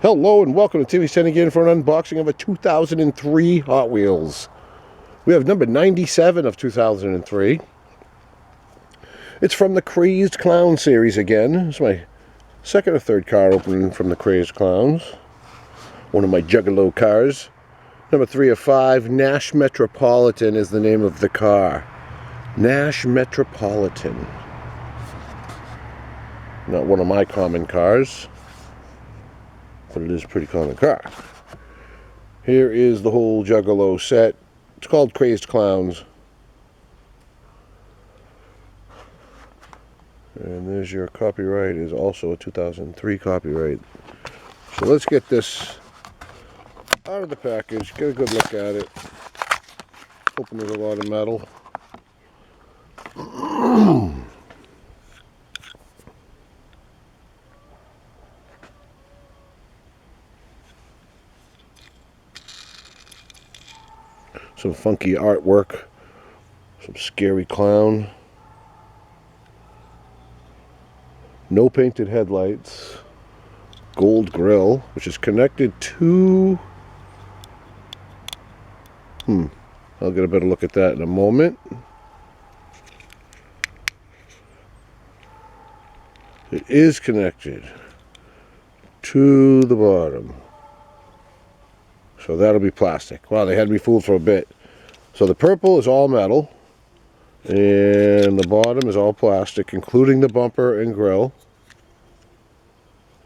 Hello and welcome to Timmy's 10 again for an unboxing of a 2003 Hot Wheels. We have number 97 of 2003. It's from the Crazed Clown series again. It's my second or third car opening from the Crazed Clowns. One of my Juggalo cars. Number 3 of 5, Nash Metropolitan is the name of the car. Nash Metropolitan. Not one of my common cars, but it is a pretty common car. Here is the whole Juggalo set. It's called Crazed Clowns. And there's your copyright, is also a 2003 copyright. So let's get this out of the package, get a good look at it. Hoping there's a lot of metal. Some funky artwork, some scary clown. No painted headlights. Gold grill, which is connected to... I'll get a better look at that in a moment. It is connected to the bottom. So that'll be plastic. Wow, they had me fooled for a bit. So the purple is all metal. And the bottom is all plastic, including the bumper and grill.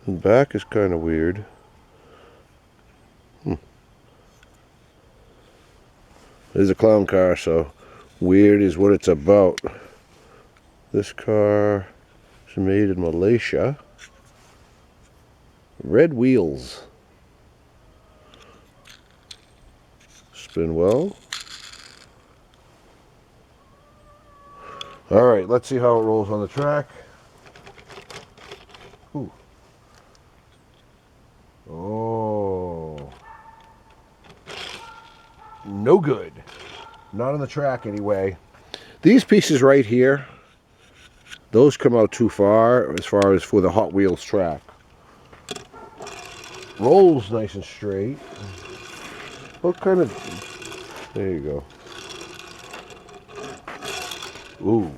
The back is kind of weird. It is a clown car, so weird is what it's about. This car is made in Malaysia. Red wheels. Spin well. Alright, let's see how it rolls on the track. Ooh. Oh. No good. Not on the track anyway. These pieces right here, those come out too far as for the Hot Wheels track. Rolls nice and straight. What kind of... There you go. Ooh.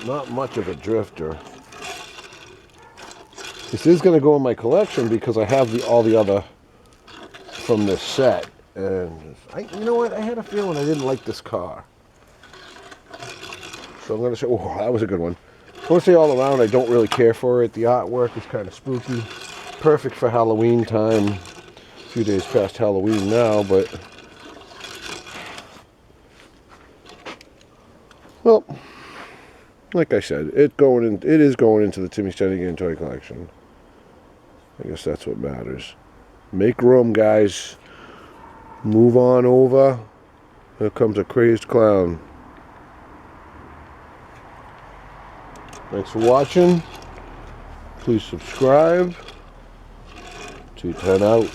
Not much of a drifter. This is going to go in my collection because I have all the other from this set. And you know what? I had a feeling I didn't like this car. So I'm going to say, oh, that was a good one. I want to say all around, I don't really care for it. The artwork is kind of spooky. Perfect for Halloween time. A few days past Halloween now, but... Well, like I said, it is going into the Timmy's 10 Again toy collection. I guess that's what matters. Make room, guys. Move on over. Here comes a Crazed Clown. Thanks for watching. Please subscribe. T10 out.